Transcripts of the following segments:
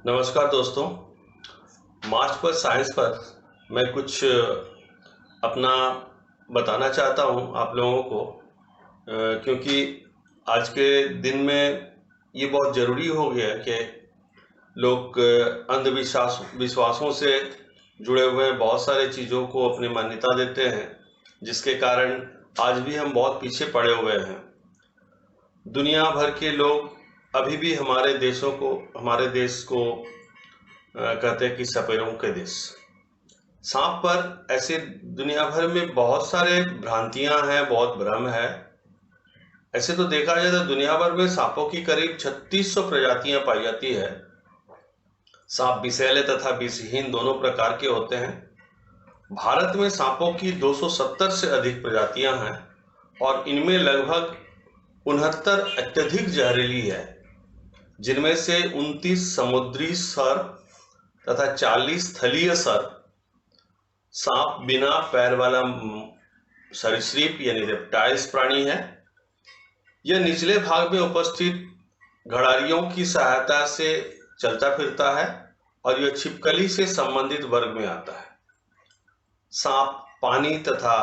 नमस्कार दोस्तों। मार्च पर साइंस पर मैं कुछ अपना बताना चाहता हूँ आप लोगों को, क्योंकि आज के दिन में ये बहुत ज़रूरी हो गया है कि लोग विश्वासों से जुड़े हुए बहुत सारे चीज़ों को अपनी मान्यता देते हैं, जिसके कारण आज भी हम बहुत पीछे पड़े हुए हैं। दुनिया भर के लोग अभी भी हमारे देश को कहते हैं कि सपेरों के देश। सांप पर ऐसे दुनिया भर में बहुत सारे भ्रांतियां हैं, बहुत भ्रम है। ऐसे तो देखा जाए तो दुनिया भर में सांपों की करीब 3600 प्रजातियां पाई जाती है। सांप विषैले तथा विषहीन दोनों प्रकार के होते हैं। भारत में सांपों की 270 से अधिक प्रजातियां हैं और इनमें लगभग 69 अत्यधिक जहरीली है, जिनमें से 29 समुद्री सर्प तथा 40 स्थलीय सर्प। सांप बिना पैर वाला सरीसृप यानी रेप्टाइल्स प्राणी है। यह निचले भाग में उपस्थित घड़ारियों की सहायता से चलता फिरता है और यह छिपकली से संबंधित वर्ग में आता है। सांप पानी तथा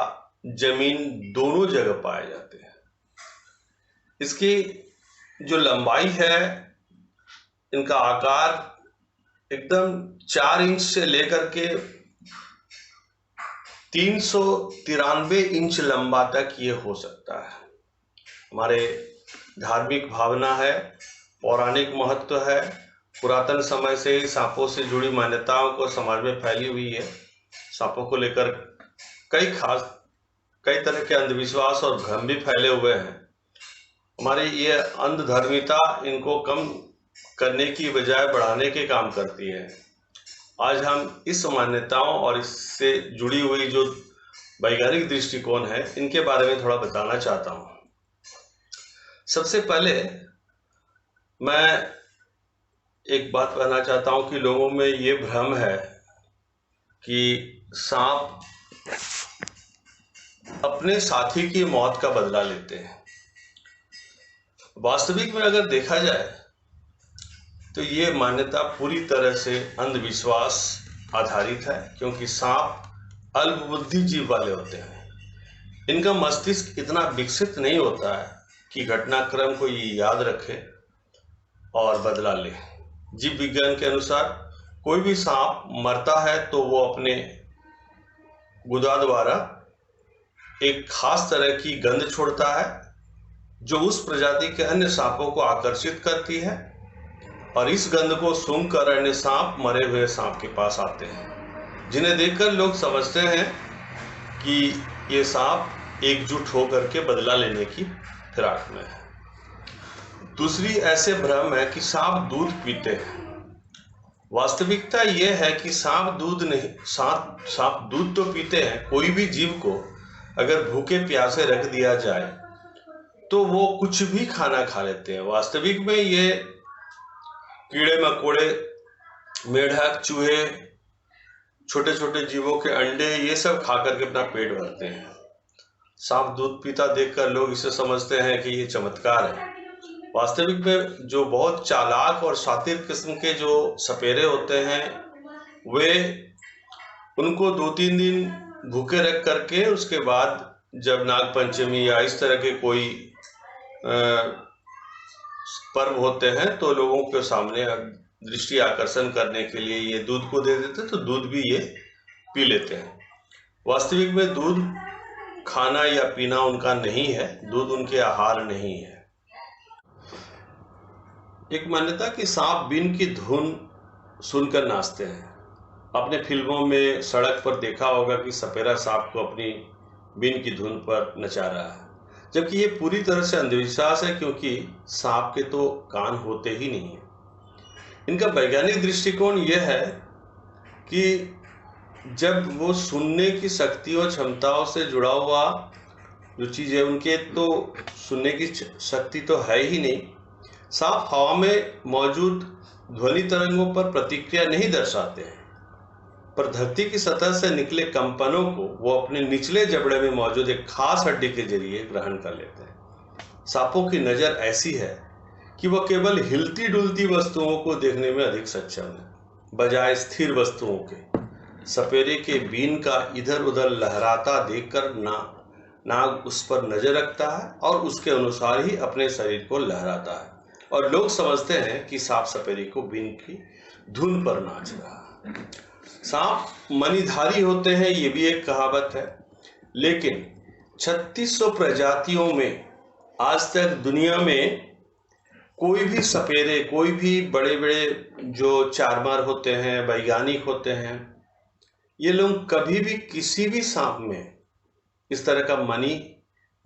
जमीन दोनों जगह पाए जाते हैं। इसकी जो लंबाई है, इनका आकार एकदम 4 इंच से लेकर के 393 इंच लंबा तक ये हो सकता है। हमारे धार्मिक भावना है, पौराणिक महत्व है। पुरातन समय से ही सांपों से जुड़ी मान्यताओं को समाज में फैली हुई है। सांपों को लेकर कई तरह के अंधविश्वास और भ्रम भी फैले हुए हैं। हमारी ये अंधधर्मिता इनको कम करने की बजाय बढ़ाने के काम करती है। आज हम इस मान्यताओं और इससे जुड़ी हुई जो वैज्ञानिक दृष्टिकोण है, इनके बारे में थोड़ा बताना चाहता हूँ। सबसे पहले मैं एक बात कहना चाहता हूँ कि लोगों में ये भ्रम है कि सांप अपने साथी की मौत का बदला लेते हैं। वास्तविक में अगर देखा जाए तो ये मान्यता पूरी तरह से अंधविश्वास आधारित है, क्योंकि सांप अल्पबुद्धि जीव वाले होते हैं। इनका मस्तिष्क इतना विकसित नहीं होता है कि घटनाक्रम को ये याद रखे और बदला ले। जीव विज्ञान के अनुसार कोई भी सांप मरता है तो वो अपने गुदा द्वारा एक खास तरह की गंध छोड़ता है, जो उस प्रजाति के अन्य सांपों को आकर्षित करती है, और इस गंध को सूंघकर अन्य सांप मरे हुए सांप के पास आते हैं, जिन्हें देखकर लोग समझते हैं कि ये सांप एकजुट होकर के बदला लेने की फिराक में है। दूसरी ऐसे भ्रम है कि सांप दूध पीते हैं। वास्तविकता यह है कि सांप दूध तो पीते हैं। कोई भी जीव को अगर भूखे प्यासे रख दिया जाए तो वो कुछ भी खाना खा लेते हैं। वास्तविक में ये कीड़े मकोड़े, मेढक, चूहे, छोटे छोटे जीवों के अंडे, ये सब खा करके अपना पेट भरते हैं। सांप दूध पीता देखकर लोग इसे समझते हैं कि ये चमत्कार है। वास्तविक में जो बहुत चालाक और शातिर किस्म के जो सपेरे होते हैं, वे उनको 2-3 दिन भूखे रख करके उसके बाद जब नाग पंचमी या इस तरह के कोई पर्व होते हैं तो लोगों के सामने दृष्टि आकर्षण करने के लिए ये दूध को दे देते, तो दूध भी ये पी लेते हैं। वास्तविक में दूध खाना या पीना उनका नहीं है, दूध उनके आहार नहीं है। एक मान्यता कि सांप बीन की धुन सुनकर नाचते हैं। आपने फिल्मों में सड़क पर देखा होगा कि सपेरा सांप को अपनी बीन की धुन पर नचा रहा है, जबकि ये पूरी तरह से अंधविश्वास है, क्योंकि सांप के तो कान होते ही नहीं है। इनका वैज्ञानिक दृष्टिकोण यह है कि जब वो सुनने की शक्ति और क्षमताओं से जुड़ा हुआ जो चीज़ है, उनके तो सुनने की शक्ति तो है ही नहीं। सांप हवा में मौजूद ध्वनि तरंगों पर प्रतिक्रिया नहीं दर्शाते हैं, पर धरती की सतह से निकले कंपनों को वो अपने निचले जबड़े में मौजूद एक खास हड्डी के जरिए ग्रहण कर लेते हैं। सांपों की नज़र ऐसी है कि वह केवल हिलती डुलती वस्तुओं को देखने में अधिक सक्षम है बजाय स्थिर वस्तुओं के। सपेरे के बीन का इधर उधर लहराता देखकर नाग उस पर नजर रखता है और उसके अनुसार ही अपने शरीर को लहराता है, और लोग समझते हैं कि सांप सपेरे को बीन की धुन पर नाच रहा है। सांप मणिधारी होते हैं, ये भी एक कहावत है, लेकिन 3600 प्रजातियों में आज तक दुनिया में कोई भी सपेरे, कोई भी बड़े बड़े जो चार्मर होते हैं, वैज्ञानिक होते हैं, ये लोग कभी भी किसी भी सांप में इस तरह का मणि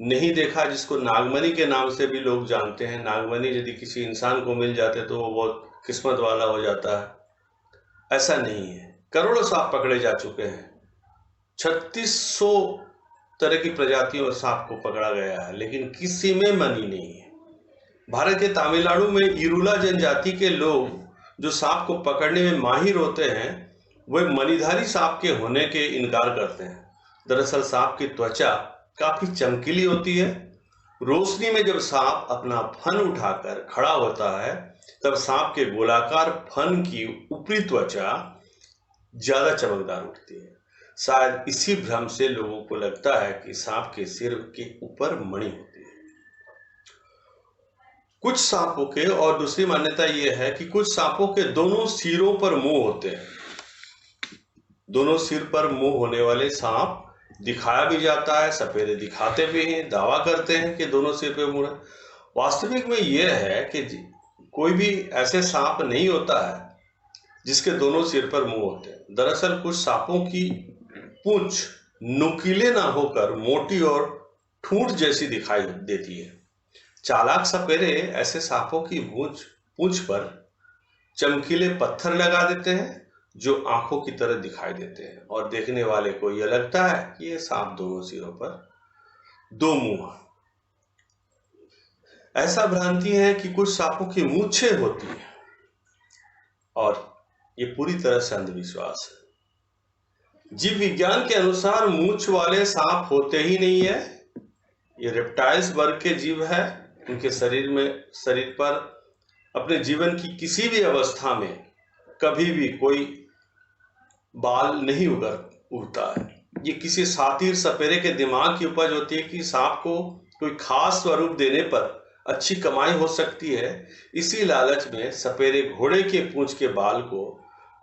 नहीं देखा, जिसको नागमणि के नाम से भी लोग जानते हैं। नागमणि यदि किसी इंसान को मिल जाते तो वो बहुत किस्मत वाला हो जाता है। ऐसा नहीं है। करोड़ों सांप पकड़े जा चुके हैं, 3600 तरह की प्रजातियों में सांप को पकड़ा गया है, लेकिन किसी में मणि नहीं है। भारत के तमिलनाडु में इरुला जनजाति के लोग जो सांप को पकड़ने में माहिर होते हैं, वे मणिधारी सांप के होने के इनकार करते हैं। दरअसल सांप की त्वचा काफी चमकीली होती है। रोशनी में जब सांप अपना फन उठाकर खड़ा होता है, तब सांप के गोलाकार फन की ऊपरी त्वचा ज्यादा चमकदार उठती है। शायद इसी भ्रम से लोगों को लगता है कि सांप के सिर के ऊपर मणि होती है। कुछ सांपों के, और दूसरी मान्यता यह है कि कुछ सांपों के दोनों सिरों पर मुंह होते हैं। दोनों सिर पर मुंह होने वाले सांप दिखाया भी जाता है, सपेरे दिखाते भी हैं, दावा करते हैं कि दोनों सिर पे मुंह है। वास्तविक में यह है कि कोई भी ऐसे सांप नहीं होता है जिसके दोनों सिर पर मुंह होते हैं। दरअसल कुछ सांपों की पूंछ नुकीले ना होकर मोटी और ठूंठ जैसी दिखाई देती है। चालाक सपेरे ऐसे सांपों की पूंछ पर चमकीले पत्थर लगा देते हैं जो आंखों की तरह दिखाई देते हैं, और देखने वाले को यह लगता है कि यह सांप दोनों सिरों पर दो मुंह है। ऐसा भ्रांति है कि कुछ सांपों की मूंछें होती हैं, और ये पूरी तरह से अंधविश्वास है। जीव विज्ञान के अनुसार मूंछ वाले सांप होते ही नहीं है। ये रेप्टाइल्स वर्ग के जीव है। उनके शरीर पर अपने जीवन की किसी भी अवस्था में कभी भी कोई बाल नहीं उगता है। ये किसी सातिर सपेरे के दिमाग की उपज होती है कि सांप को कोई खास स्वरूप देने पर अच्छी कमाई हो सकती है। इसी लालच में सपेरे घोड़े के पूंछ के बाल को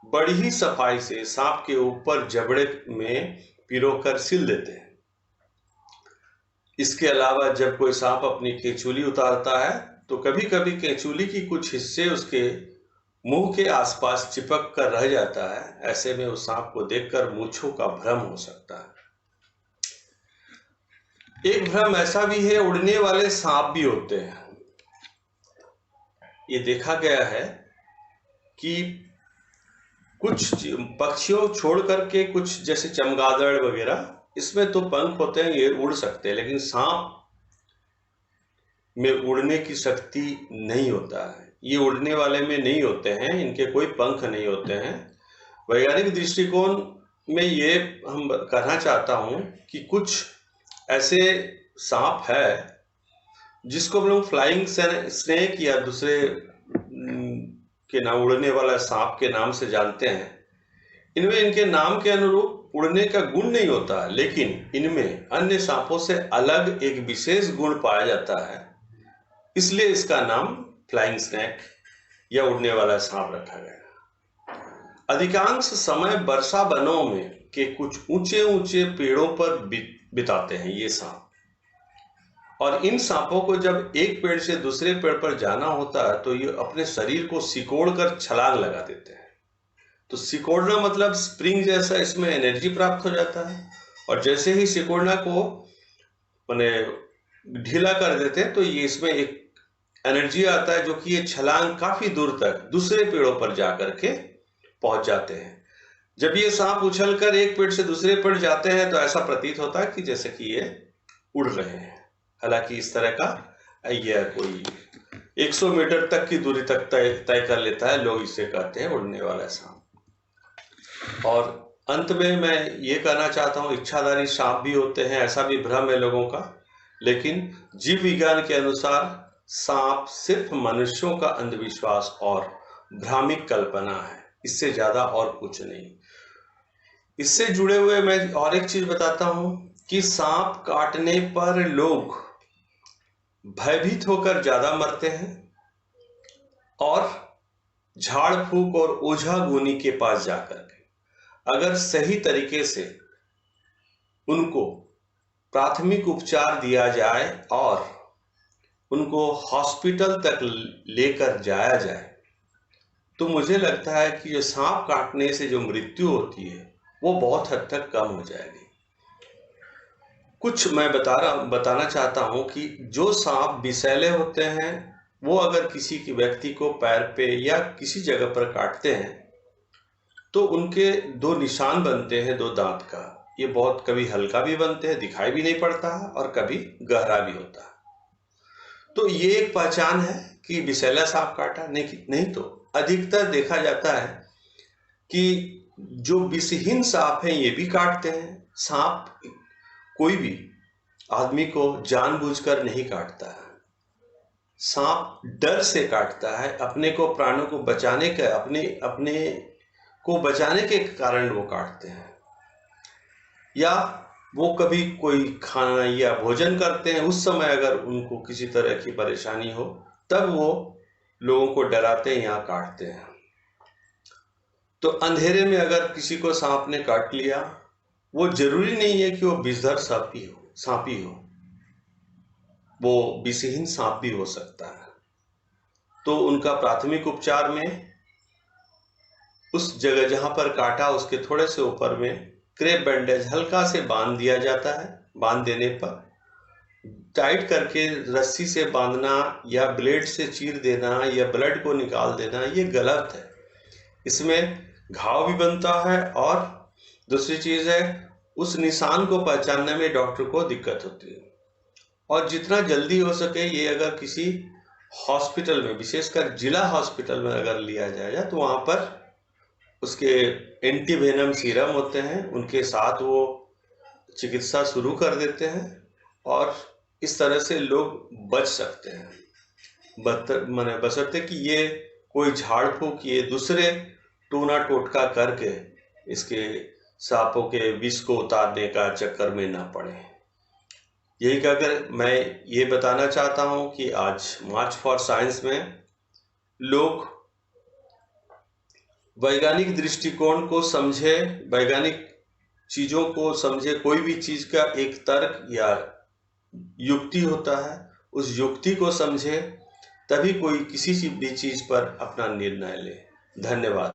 बड़ी ही सफाई से सांप के ऊपर जबड़े में पिरोकर सिल देते हैं। इसके अलावा जब कोई सांप अपनी केंचुली उतारता है तो कभी कभी केंचुली की कुछ हिस्से उसके मुंह के आसपास चिपक कर रह जाता है। ऐसे में उस सांप को देखकर मूंछों का भ्रम हो सकता है। एक भ्रम ऐसा भी है, उड़ने वाले सांप भी होते हैं। ये देखा गया है कि कुछ पक्षियों छोड़ करके, कुछ जैसे चमगादड़ वगैरह, इसमें तो पंख होते हैं, ये उड़ सकते हैं, लेकिन सांप में उड़ने की शक्ति नहीं होता है। ये उड़ने वाले में नहीं होते हैं, इनके कोई पंख नहीं होते हैं। वैज्ञानिक दृष्टिकोण में ये हम कहना चाहता हूं कि कुछ ऐसे सांप है जिसको हम लोग फ्लाइंग स्नेक या दूसरे के नाम, उड़ने वाला सांप के नाम से जानते हैं। इनमें इनके नाम के अनुरूप उड़ने का गुण नहीं होता, लेकिन इनमें अन्य सांपों से अलग एक विशेष गुण पाया जाता है, इसलिए इसका नाम फ्लाइंग स्नेक या उड़ने वाला सांप रखा गया। अधिकांश समय वर्षा वनों में के कुछ ऊंचे ऊंचे पेड़ों पर बिताते हैं ये सांप, और इन सांपों को जब एक पेड़ से दूसरे पेड़ पर जाना होता है तो ये अपने शरीर को सिकोड़कर छलांग लगा देते हैं। तो सिकोड़ना मतलब स्प्रिंग जैसा इसमें एनर्जी प्राप्त हो जाता है, और जैसे ही सिकोड़ना को मैंने ढीला कर देते हैं तो ये इसमें एक एनर्जी आता है, जो कि ये छलांग काफी दूर तक दूसरे पेड़ों पर जाकर के पहुंच जाते हैं। जब ये सांप उछलकर एक पेड़ से दूसरे पेड़ जाते हैं तो ऐसा प्रतीत होता है कि जैसे कि ये उड़ रहे हैं। हालांकि इस तरह का यह कोई 100 मीटर तक की दूरी तक तय कर लेता है। लोग इसे कहते हैं उड़ने वाला सांप। और अंत में मैं ये कहना चाहता हूँ, इच्छाधारी सांप भी होते हैं, ऐसा भी भ्रम है लोगों का, लेकिन जीव विज्ञान के अनुसार सांप सिर्फ मनुष्यों का अंधविश्वास और भ्रामिक कल्पना है, इससे ज्यादा और कुछ नहीं। इससे जुड़े हुए मैं और एक चीज बताता हूं कि सांप काटने पर लोग भयभीत होकर ज्यादा मरते हैं और झाड़ फूक और ओझा गुनी के पास जाकर के अगर सही तरीके से उनको प्राथमिक उपचार दिया जाए और उनको हॉस्पिटल तक लेकर जाया जाए तो मुझे लगता है कि जो सांप काटने से जो मृत्यु होती है वो बहुत हद तक कम हो जाएगी। कुछ मैं बताना चाहता हूं कि जो सांप विषैले होते हैं वो अगर किसी की व्यक्ति को पैर पे या किसी जगह पर काटते हैं तो उनके दो निशान बनते हैं, दो दांत का। ये बहुत कभी हल्का भी बनते हैं, दिखाई भी नहीं पड़ता है, और कभी गहरा भी होता है। तो ये एक पहचान है कि विषैला सांप काटा। नहीं तो अधिकतर देखा जाता है कि जो विषहीन सांप हैं ये भी काटते हैं। सांप कोई भी आदमी को जानबूझकर नहीं काटता है। सांप डर से काटता है, अपने को प्राणों को बचाने के अपने को बचाने के कारण वो काटते हैं। या वो कभी कोई खाना या भोजन करते हैं, उस समय अगर उनको किसी तरह की परेशानी हो तब वो लोगों को डराते हैं या काटते हैं। तो अंधेरे में अगर किसी को सांप ने काट लिया, वो जरूरी नहीं है कि वो विषधर सांपी हो, वो विषहीन सांप भी हो सकता है। तो उनका प्राथमिक उपचार में उस जगह जहां पर काटा उसके थोड़े से ऊपर में क्रेप बैंडेज हल्का से बांध दिया जाता है। बांध देने पर टाइट करके रस्सी से बांधना या ब्लेड से चीर देना या ब्लड को निकाल देना ये गलत है। इसमें घाव भी बनता है और दूसरी चीज है उस निशान को पहचानने में डॉक्टर को दिक्कत होती है। और जितना जल्दी हो सके ये अगर किसी हॉस्पिटल में, विशेषकर जिला हॉस्पिटल में अगर लिया जाए तो वहां पर उसके एंटीवेनम सीरम होते हैं, उनके साथ वो चिकित्सा शुरू कर देते हैं और इस तरह से लोग बच सकते हैं। माने बशर्ते कि ये कोई झाड़ फूक ये दूसरे टोना टोटका करके इसके सांपों के विष को उतारने का चक्कर में ना पड़े। यही कहकर मैं ये बताना चाहता हूं कि आज मार्च फॉर साइंस में लोग वैज्ञानिक दृष्टिकोण को समझे, वैज्ञानिक चीजों को समझे। कोई भी चीज का एक तर्क या युक्ति होता है, उस युक्ति को समझे तभी कोई किसी भी चीज पर अपना निर्णय ले। धन्यवाद।